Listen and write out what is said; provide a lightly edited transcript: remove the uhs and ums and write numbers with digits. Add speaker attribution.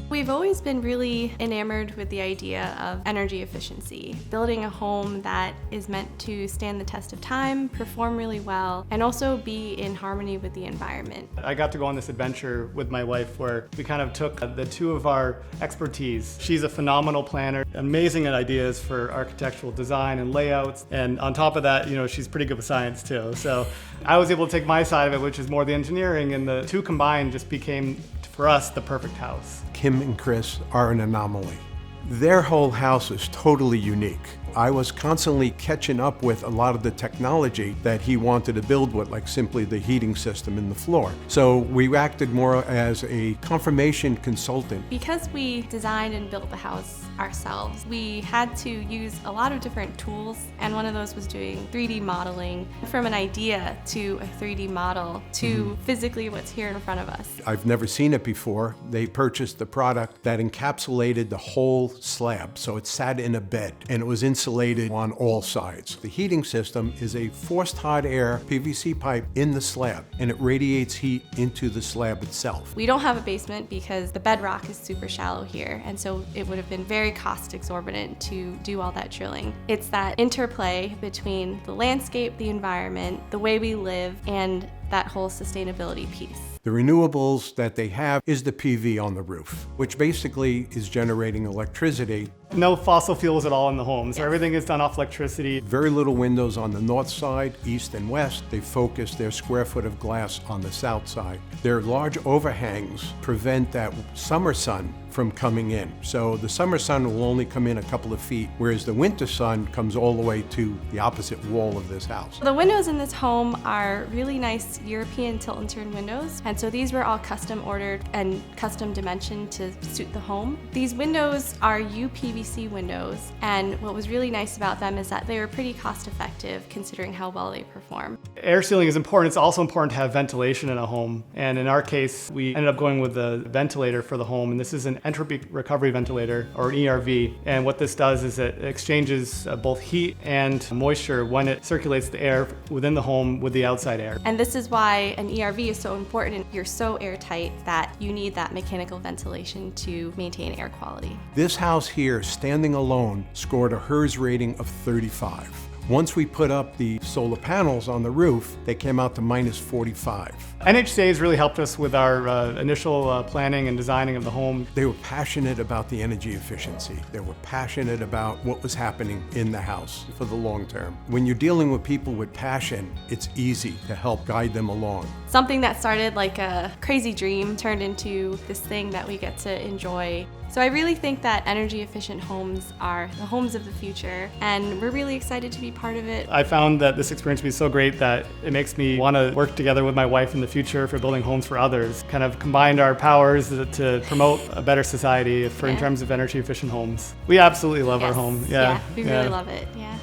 Speaker 1: We've always been really enamored with the idea of energy efficiency, building a home that is meant to stand the test of time, perform really well, and also be in harmony with the environment.
Speaker 2: I got to go on this adventure with my wife where we kind of took the two of our expertise. She's a phenomenal planner, amazing at ideas for architectural design and layouts, and on top of that, she's pretty good with science too. So I was able to take my side of it, which is more the engineering, and the two combined just became, for us, the perfect house.
Speaker 3: Kim and Chris are an anomaly. Their whole house is totally unique. I was constantly catching up with a lot of the technology that he wanted to build with, like simply the heating system in the floor. So we acted more as a confirmation consultant.
Speaker 1: Because we designed and built the house ourselves, we had to use a lot of different tools, and one of those was doing 3D modeling. From an idea to a 3D model to physically what's here in front of us.
Speaker 3: I've never seen it before. They purchased the product that encapsulated the whole slab, so it sat in a bed, and it was insulated on all sides. The heating system is a forced hot air PVC pipe in the slab, and it radiates heat into the slab itself.
Speaker 1: We don't have a basement because the bedrock is super shallow here, and so it would have been very cost exorbitant to do all that drilling. It's that interplay between the landscape, the environment, the way we live, and that whole sustainability piece.
Speaker 3: The renewables that they have is the PV on the roof, which basically is generating electricity.
Speaker 2: No fossil fuels at all in the home, so everything is done off electricity.
Speaker 3: Very little windows on the north side, east and west. They focus their square foot of glass on the south side. Their large overhangs prevent that summer sun from coming in. So the summer sun will only come in a couple of feet, whereas the winter sun comes all the way to the opposite wall of this house.
Speaker 1: The windows in this home are really nice European tilt and turn windows, and so these were all custom ordered and custom dimensioned to suit the home. These windows are UPVC windows, and what was really nice about them is that they were pretty cost effective considering how well they perform.
Speaker 2: Air sealing is important. It's also important to have ventilation in a home, and in our case, we ended up going with the ventilator for the home, and this is an entropy recovery ventilator, or an ERV, and what this does is it exchanges both heat and moisture when it circulates the air within the home with the outside air.
Speaker 1: And this is why an ERV is so important. You're so airtight that you need that mechanical ventilation to maintain air quality.
Speaker 3: This house here, standing alone, scored a HERS rating of 35. Once we put up the solar panels on the roof, they came out to -45.
Speaker 2: NHCA has really helped us with our initial planning and designing of the home.
Speaker 3: They were passionate about the energy efficiency. They were passionate about what was happening in the house for the long term. When you're dealing with people with passion, it's easy to help guide them along.
Speaker 1: Something that started like a crazy dream turned into this thing that we get to enjoy. So I really think that energy efficient homes are the homes of the future, and we're really excited to be part of it.
Speaker 2: I found that this experience to be so great that it makes me want to work together with my wife in the future for building homes for others. Kind of combined our powers to promote a better society in terms of energy efficient homes. We absolutely love our home.
Speaker 1: Yeah, we really love it. Yeah.